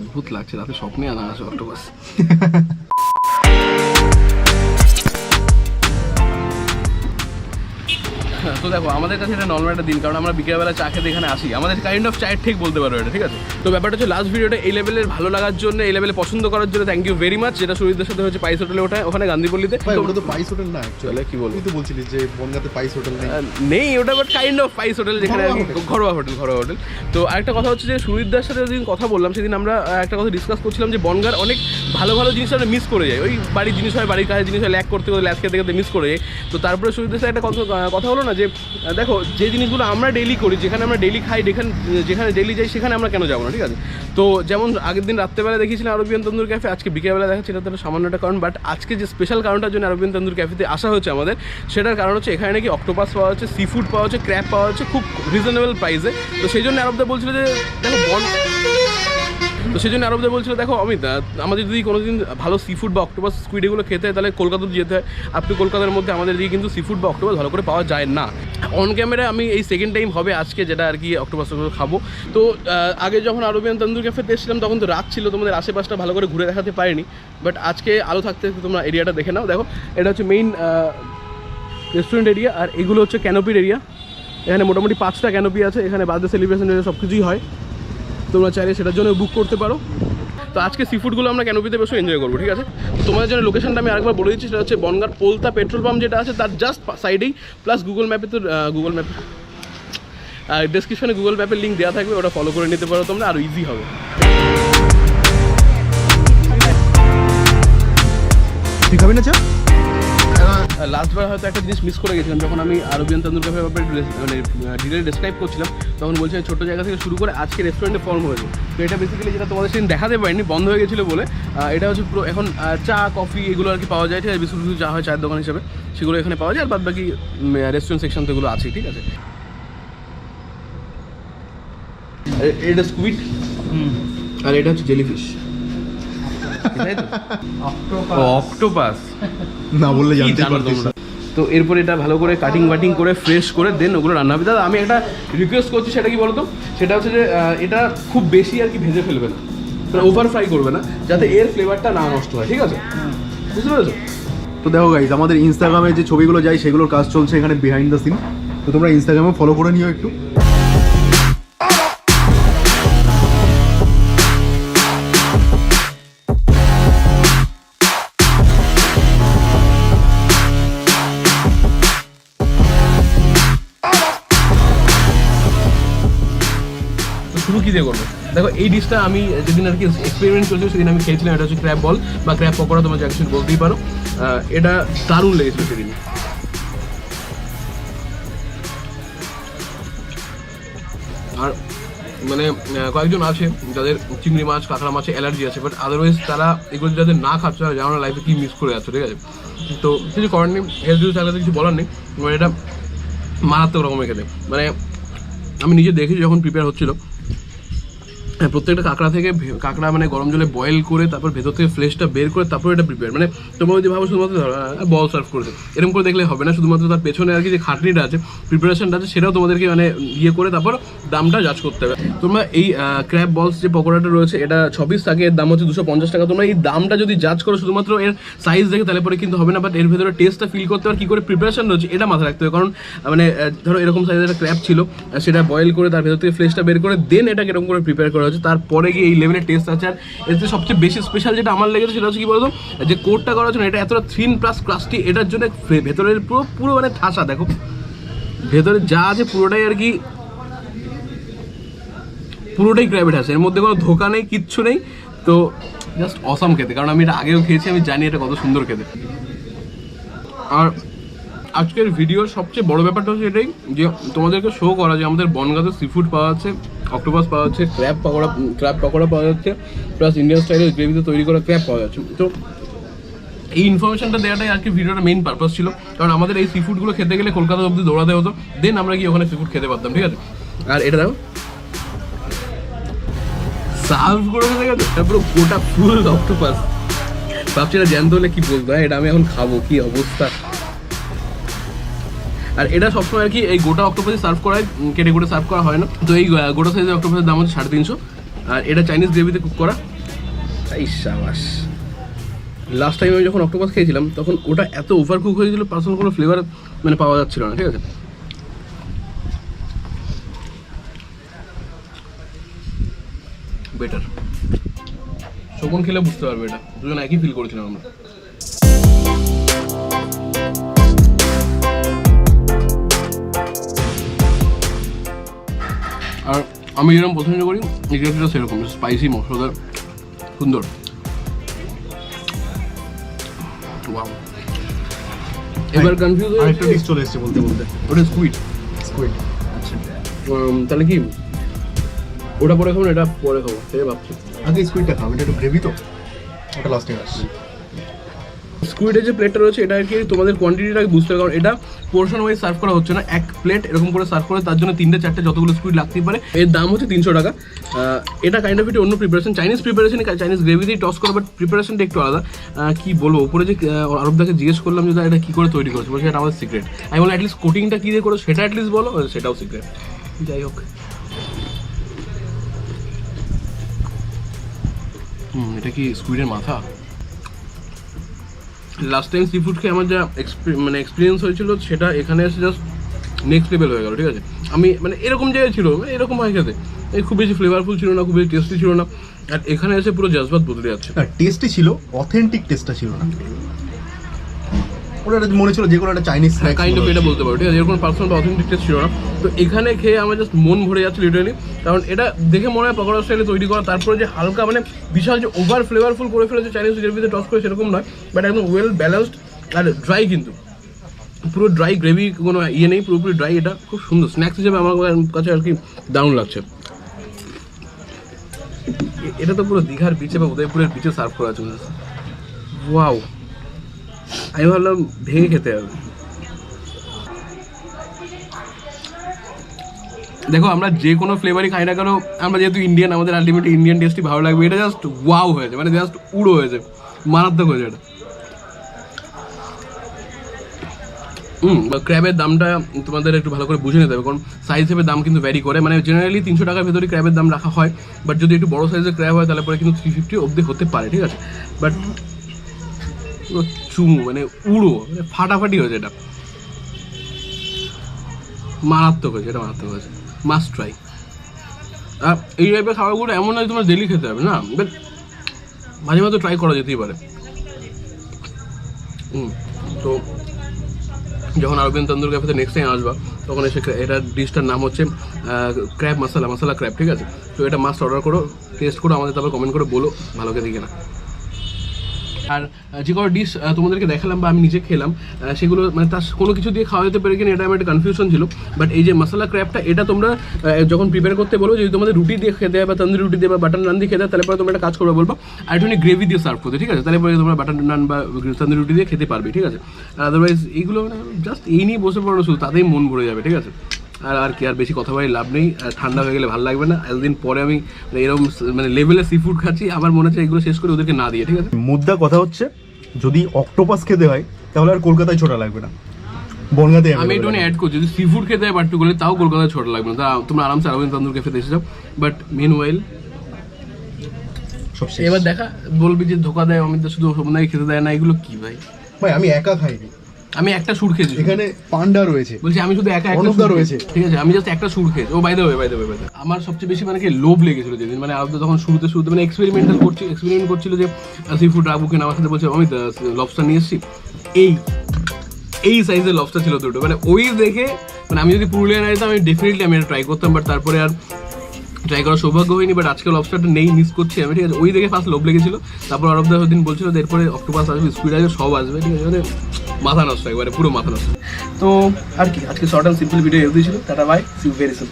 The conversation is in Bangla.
অদ্ভুত লাগছে, রাতে স্বপ্নে আনা আছে অক্টোপাস। তো দেখো আমাদের কাছে এটা নর্মাল একটা দিন, কারণ আমরা বিকেলবেলা চা খেতে এখানে আসি, আমাদের কাইন্ড অফ চায়ের ঠিক বলতে পারো এটা, ঠিক আছে। তো ব্যাপারটা হচ্ছে লাস্ট ভিডিওটা এই লেভেলের ভালো লাগার জন্য, এই লেভেলে পছন্দ করার জন্য থ্যাংক ইউ ভেরি মাচ। যেটা সুরিতদের সাথে হচ্ছে পাইস হোটেলে, ওখানে গান্ধীপল্লিতে। ওটা তো পাইস হোটেল না চলে কি বলবি, তুই তো বলছিলি যে বনগাঁতে পাইস হোটেল নেই, ওটা বাট কাইন্ড অফ পাইস হোটেল, যেখানে ঘরোয়া হোটেল। তো আরেকটা কথা হচ্ছে যে সুরিতদার সাথে যেদিন কথা বললাম সেদিন আমরা একটা কথা ডিসকাস করছিলাম যে বনগাঁর অনেক ভালো ভালো জিনিস আমরা মিস করে যাই, ওই বাড়ির জিনিস হয়, বাড়ির কাজের জিনিস হয়, ল্যাক করতে ল্যাক খেতে খেতে মিস করে যাই। তো তারপরে সুরিতদার সাথে একটা কথা হলো না যে দেখো যে জিনিসগুলো আমরা ডেইলি করি, যেখানে আমরা ডেইলি খাই, যেখানে ডেইলি যাই, সেখানে আমরা কেন যাবো না, ঠিক আছে। তো যেমন আগের দিন রাত্রেবেলা দেখিয়েছিলাম আরবিয়ান তন্দুর ক্যাফে, আজকে বিকেলবেলা দেখাচ্ছি, এটা তো সামান্য একটা কারণ। বাট আজকে যে স্পেশাল কারণটার জন্য আরবিয়ান তন্দুর ক্যাফেতে আসা হচ্ছে আমাদের, সেটার কারণ হচ্ছে এখানে নাকি অক্টোপাস পাওয়া হচ্ছে, সি ফুড পাওয়া হচ্ছে, ক্র্যাব পাওয়া হচ্ছে খুব রিজনেবল প্রাইসে। তো সেই জন্য আরবদা বলছিল যে দেখো অমিত, আমাদের যদি কোনোদিন ভালো সি ফুড বা অক্টোপাস স্কুইড এগুলো খেতে হয় তাহলে কলকাতাতে যেতে হয়। আপনি কলকাতার মধ্যে আমাদের দিকে কিন্তু সি ফুড বা অক্টোপাস ভালো করে পাওয়া যায় না। অন ক্যামেরায় আমি এই সেকেন্ড টাইম হবে আজকে যেটা আর কি অক্টোপাসগুলো খাবো। তো আগে যখন আরবিয়ান তন্দুর ক্যাফেতে এসেছিলাম তখন তো রাত ছিল, তোমাদের আশেপাশটা ভালো করে ঘুরে দেখাতে পারিনি। বাট আজকে আলো থাকতে তোমরা এরিয়াটা দেখে নাও। দেখো এটা হচ্ছে মেইন রেস্টুরেন্ট এরিয়া, আর এগুলো হচ্ছে ক্যানোপির এরিয়া। এখানে মোটামুটি 5টা ক্যানোপি আছে, এখানে বার্থডে সেলিব্রেশন সব কিছুই হয়, তোমরা চাইলে সেটার জন্য বুক করতে পারো। তো আজকে সি ফুডগুলো আমরা ক্যানোপিতে বসে এনজয় করবো, ঠিক আছে। তোমাদের জন্য লোকেশনটা আমি আরেকবার বলে দিচ্ছি, সেটা হচ্ছে বনগাঁর পোলতা পেট্রোল পাম্প যেটা আছে তার জাস্ট সাইডেই, প্লাস গুগল ম্যাপে ডেসক্রিপশনে গুগল ম্যাপের লিঙ্ক দেওয়া থাকবে, ওটা ফলো করে নিতে পারো তোমরা, আরও ইজি হবে। তুই খাবি না চা? লাস্টবার হয়তো একটা জিনিস মিস করে গেছিলাম, যখন আমি আরবিয়ান তন্দুর ক্যাফের ব্যাপারে মানে ডিটেল ডেসক্রাইব করছিলাম, তখন বলছিলাম ছোটো জায়গা থেকে শুরু করে আজকে রেস্টুরেন্টে ফর্ম হয়েছে। তো এটা বেসিক্যালি যেটা তোমাদের সেদিন দেখাতে পারিনি, বন্ধ হয়ে গেছিলো বলে, এটা হচ্ছে পুরো এখন চা কফি এগুলো আর কি পাওয়া যায়, ঠিক আছে। বিস্কুট যা হয় চায়ের দোকান হিসেবে সেগুলো এখানে পাওয়া যায়, আর বাদ বাকি রেস্টুরেন্ট সেকশন তো এগুলো আছে, ঠিক আছে। এটা স্কুইড, আর এটা হচ্ছে জেলিফিশ, অক্টোপাস না বললে জানতে পারতাম না। তো এরপর এটা ভালো করে কাটিং বাটিং করে ফ্রেশ করে দেন ওগুলো রান্না হবে। দাদা আমি একটা রিকোয়েস্ট করছি, সেটা কি বলতো, সেটা হচ্ছে যে এটা খুব বেশি আর কি ভেজে ফেলবে না, ওভার ফ্রাই করবে না, যাতে এর ফ্লেভারটা না নষ্ট হয়, ঠিক আছে, বুঝতে পেরেছো? তো দেখো গাইজ, আমাদের ইনস্টাগ্রামে যে ছবিগুলো যায় সেগুলোর কাজ চলছে এখানে বিহাইন্ড দ্য সিন। তো তোমরা ইনস্টাগ্রামে ফলো করে নিও একটু। শুরু কী দিয়ে করবো? দেখো এই ডিশটা আমি যেদিন আর কি এক্সপেরিমেন্ট চলছিল সেদিন আমি খেয়েছিলাম, এটা হচ্ছে ক্র্যাব বল বা ক্র্যাব পকোড়া, তোমরা যা কিছু বলতেই পারো। এটা দারুণ লেগেছিল সেদিন। আর মানে কয়েকজন আছে যাদের চিংড়ি মাছ কাঁকড়া মাছে অ্যালার্জি আছে, বাট আদারওয়াইজ তারা এগুলো যাদের না খাচ্ছে তারা জানো না লাইফে কী মিস করে যাচ্ছে, ঠিক আছে। তো কিছু করার নেই, হেলথ ইস্যু থাকলে কিছু বলার নেই, মানে এটা মারাত্মক রকমের খেতে। মানে আমি নিজে দেখেছি যখন প্রিপেয়ার হচ্ছিলো, প্রত্যেকটা কাঁকড়া থেকে কাঁকড়া মানে গরম জলে বয়েল করে তারপর ভেতর থেকে ফ্লেশটা বের করে তারপর এটা প্রিপেয়ার, মানে তোমরা যদি ভাবো শুধুমাত্র বল সার্ভ করেছে এরকম করে দেখলে হবে না, শুধুমাত্র তার পেছনে আর কি যে খাটনিটা আছে, প্রিপারেশনটা আছে, সেটাও তোমাদেরকে মানে ইয়ে করে তারপর দামটা জাজ করতে হবে। তোমরা এই ক্র্যাব বলস যে পকোড়াটা রয়েছে এটা 6 পিস থাকে, এর দাম হচ্ছে 250 টাকা। তোমরা এই দামটা যদি জাজ করো শুধুমাত্র এর সাইজ দেখে তাহলে পরে কিন্তু হবে না, বাট এর ভেতরে টেস্টটা ফিল করতে পারে কী করে প্রিপারেশন রয়েছে এটা মাথায় রাখতে হবে। কারণ মানে ধরো এরকম সাইজের একটা ক্র্যাব ছিল, সেটা বয়েল করে তার ভেতর থেকে ফ্লেশটা বের করে দেন এটাকে এরকম করে প্রিপেয়ার করা হচ্ছে, তারপরে গিয়ে এই লেভেলের টেস্ট আছে। আর এতে সবচেয়ে বেশি স্পেশাল যেটা আমার লেগেছে সেটা হচ্ছে কি বলতো, যে কোটটা করার জন্য এটা এতটা থিন প্লাস ক্রাস্টি, এটার জন্য ভেতরের পুরো মানে ঠাসা, দেখো ভেতরে যা আছে পুরোটাই আর কি পুরোটাই ক্র্যাবেট আছে, এর মধ্যে কোনো ধোকা নেই, কিচ্ছু নেই। তো জাস্ট অসাম খেতে, কারণ আমি এটা আগেও খেয়েছি, আমি জানি এটা কত সুন্দর খেতে। আর আজকের ভিডিওর সবচেয়ে বড় ব্যাপারটা হচ্ছে এটাই যে তোমাদেরকে শো করা যে আমাদের বনগাঁতে সি ফুড পাওয়া যাচ্ছে, অক্টোপাস পাওয়া যাচ্ছে, ক্র্যাব পকোড়া পাওয়া যাচ্ছে, প্লাস ইন্ডিয়ান স্টাইলের গ্রেভিতে তৈরি করা ক্র্যাব পাওয়া যাচ্ছে। তো এই ইনফরমেশনটা দেওয়াটাই আর কি ভিডিওটা মেইন পারপাস ছিল, কারণ আমাদের এই সি ফুডগুলো খেতে গেলে কলকাতা অবধি দৌড়াতে হতো, দেন আমরা কি ওখানে সি ফুড খেতে পারতাম, ঠিক আছে। আর এটা দেখো সার্ভ করে গেছে পুরো গোটা ফুল অক্টোপাস, ভাবছি এটা জ্যান্ত হলে কি বলতো, এটা আমি এখন খাবো, কি অবস্থা। আর এটা সবসময় আর কি এই গোটা অক্টোপাসে সার্ভ করা হয়, কেটে কুটে সার্ভ করা হয় না। তো এই গোটা সাইজের অক্টোপাসের দাম হচ্ছে 350, আর এটা চাইনিজ গ্রেভিতে কুক করা, এই সাবাস। লাস্ট টাইম আমি যখন অক্টোপাস খেয়েছিলাম তখন ওটা এত ওভার কুক হয়ে গেছিলো, পার্সোনাল কোনো ফ্লেভার মানে পাওয়া যাচ্ছিল না, ঠিক আছে। বেটার, শকুন খেলে বুঝতে পারবে, এটা দুজন একই ফিল করেছিলাম আমরা। আর আমি যেরকম পছন্দ করি এই গ্রেভিটা সেরকম স্পাইসি, মশলাদার, সুন্দর। ওয়াও, এবার কনফিউজ হয়ে আরেকটা ডিশ চলে এসেছে বলতে বলতে, ওটা স্কুইড। স্কুইড। আচ্ছা, তাহলে কি ওটা পরে খাবো না এটা পরে খাবো সেটা ভাবছি। আগে স্কুইডটা খাও, এটা একটু গ্রেভি তো, ওটা লাস্টে আসছে। স্কুইডের যে প্লেটটা রয়েছে এটা আর কি তোমাদের কোয়ান্টিটিটা বুঝতে হবে, কারণ এটা পোর্শন ওয়াইজ সার্ভ করা হচ্ছে না, এক প্লেট এরকম করে সার্ভ করে তার জন্য 3-4 যতগুলো স্কুইড লাগতেই পারে। এর দাম হচ্ছে 300 টাকা। এটা কাইন্ড অফ একটু অন্য preparation, Chinese preparation, Chinese gravy দিয়ে টস করা, বাট প্রিপারেশনটা একটু আলাদা। কি বলবো, উপরে যে আরবদাকে জিজ্ঞেস করলাম যে এটা কী করে তৈরি করেছে, বলছে এটা আমাদের সিক্রেট। আমি বললাম অ্যাটলিস্ট কোটিংটা কী দিয়ে করেছো সেটা অ্যাটলিস্ট বলো, সেটাও সিক্রেট। যাই হোক, এটা কি স্কুইডের মাথা? লাস্ট টাইম সি ফুড খেয়ে আমার যা মানে এক্সপিরিয়েন্স হয়েছিল সেটা এখানে এসে জাস্ট নেক্সট লেভেল হয়ে গেল, ঠিক আছে। আমি মানে এরকম জায়গায় ছিল, এরকম হয় খেতে, এই খুব বেশি ফ্লেভারফুল ছিল না, খুব বেশি টেস্টি ছিল না, আর এখানে এসে পুরো জজবাত বদলে যাচ্ছে। টেস্টি ছিল, অথেন্টিক টেস্টটা ছিল না, ওটা মনে ছিল যে কোনো একটা চাইনিজ কাইন্ড অফ এটা বলতে পারো, ঠিক আছে, এরকম পার্সোনাল বা অথেন্টিক টেস্ট ছিল না। তো এখানে খেয়ে আমার জাস্ট মন ভরে যাচ্ছে লিটারালি, কারণ এটা দেখে মনে হয় পকোড়া স্টাইলে তৈরি করা, তারপরে যে হালকা মানে বিশাল যে ওভার ফ্লেভারফুল করে ফেলেছে চাইনিজ গ্রেভিতে টস করে সেরকম নয়, বাট একদম ওয়েল ব্যালেন্সড আর ড্রাই, কিন্তু পুরো ড্রাই গ্রেভি, কোনো ইয়ে নেই, পুরোপুরি ড্রাই। এটা খুব সুন্দর স্ন্যাক্স হিসেবে আমার কাছে আর কি দারুণ লাগছে। এটা তো পুরো দীঘার বিচে বা উদয়পুরের বিচে সার্ভ করা আছে। ওয়াও, আমি ভাবলাম ভেঙে খেতে হবে। দেখো আমরা যে কোনো ফ্লেভারই খাই না কেন, আমরা যেহেতু ইন্ডিয়ান, আমাদের আলটিমেটলি ইন্ডিয়ান টেস্টই ভালো লাগবে। এটা জাস্ট ওয়াও হয়েছে, মানে জাস্ট উড়ো হয়েছে, মারাত্মক হয়েছে এটা। ক্র্যাবের দামটা তোমাদের একটু ভালো করে বুঝে নিতে হবে, কারণ সাইজ হিসেবে দাম কিন্তু ভ্যারি করে। মানে জেনারেলি 300 টাকার ভেতরে ক্র্যাবের দাম রাখা হয়, বাট যদি একটু বড়ো সাইজের ক্র্যাব হয় তাহলে পরে কিন্তু 350 অবধি হতে পারে, ঠিক আছে। বাট পুরো চুমু, মানে উড়ো, মানে ফাটাফাটি হয়েছে, এটা মারাত্মক হয়েছে, এটা মারাত্মক হয়েছে, মাস্ট ট্রাই। আর এই টাইপের খাবারগুলো এমন নয় তোমার ডেলি খেতে হবে না, বাট মাঝে মাঝে ট্রাই করা যেতেই পারে। তো যখন আরবিয়ান তন্দুর ক্যাফেতে নেক্সট টাইম আসবা তখন এসে এটা ডিশটার নাম হচ্ছে ক্র্যাব মশলা ক্র্যাব, ঠিক আছে। তো এটা মাস্ট অর্ডার করো, টেস্ট করো, আমাদের তারপর কমেন্ট করে বলো ভালো খেতে কিনা। আর যে কোনো ডিশ তোমাদেরকে দেখালাম বা আমি নিজে খেলাম, সেগুলো মানে তার কোনো কিছু দিয়ে খাওয়া যেতে পারে কিনা এটা আমার একটা কনফিউশন ছিল। বাট এই যে মশলা ক্র্যাবটা, এটা তোমরা যখন প্রিপেয়ার করতে বলো, যদি তোমাদের রুটি দিয়ে খেতে হয় বা তন্দুরি রুটি দিয়ে বা বাটার নান দিয়ে খেতে হয়, তাহলে পরে তোমরা একটা কাজ করবে, বলবো আর একটু গ্রেভি দিয়ে সার্ভ করতে, ঠিক আছে, তাহলে পরে তোমরা বাটার নান বা তন্দুরি রুটি দিয়ে খেতে পারবে, ঠিক আছে। আর আদারওয়াইজ এইগুলো মানে জাস্ট এই নিয়ে বসে পড়ো শুধু, তাতেই মন ভরে যাবে, ঠিক আছে। আর কি, আর বেশি কথা বলে লাভ নেই, ঠান্ডা হয়ে গেলে ভালো লাগবে না। এতদিন পরে আমি এরকম মানে লেভেলে সি ফুড খাচ্ছি, আবার মনে হচ্ছে এগুলো শেষ করে ওদেরকে না দিয়ে, ঠিক আছে। মুদ্রা কথা হচ্ছে যদি অক্টোপাস খেতে হয় তাহলে আর কলকাতায় ছোটা লাগবে না, বনগাঁতে। আমি একটু অ্যাড করছি, যদি সি ফুড খেতে হয় পার্টিকুলারলি, তাও কলকাতায় ছোট লাগবে না, তা তোমরা আরামসে আরবিয়ান তন্দুর ক্যাফেতে এসে যাও। বাট মেন ওয়েল সব শেষ। এবার দেখা বলবি যে ধোকা দেয় অমিত শুধু সোমনাকে খেতে দেয় না, এগুলো কি ভাই? ভাই আমি একা খাইনি, আমি একটা সুর খেয়েছি, এখানে পান্ডা রয়েছে, বলছি আমি শুধু একা একটা সুর রয়েছে, ঠিক আছে, আমি জাস্ট একটা সুর খেয়েছি। ও বাই দ্য ওয়ে আমার সবচেয়ে বেশি মানে কি লোভ লেগেছিল যেদিন, মানে আলাদা তখন শুরুতে মানে এক্সপেরিমেন্ট করছিল যে সি ফুড রাখবো কিনা, আমার সাথে বলছে অমিত লবস্টার নিয়ে এসেছি, এই সাইজের লবস্টার ছিল দুটো, মানে ওই দেখে মানে আমি যদি পুরুলিয়া না যেতাম আমি ডেফিনেটলি আমি এটা ট্রাই করতাম, বাট তারপরে আর ট্রাই করার সৌভাগ্য হয়নি। বাট আজকে লবস্টারটা নেই, মিস করছি আমি, ঠিক আছে। ওই দেখে ফার্স্ট লোভ লেগেছিল, তারপর আরব দা দিন বলছিল এরপরে অক্টোপাস আসবে, স্কুইড আসবে, সব আসবে, ঠিক আছে, মানে মাথা নষ্ট একবারে, পুরো মাথা নষ্ট। তো আর কি, আজকে শর্ট অ্যান্ড সিম্পল ভিডিও এর ছিল। Tata bye, see you very soon.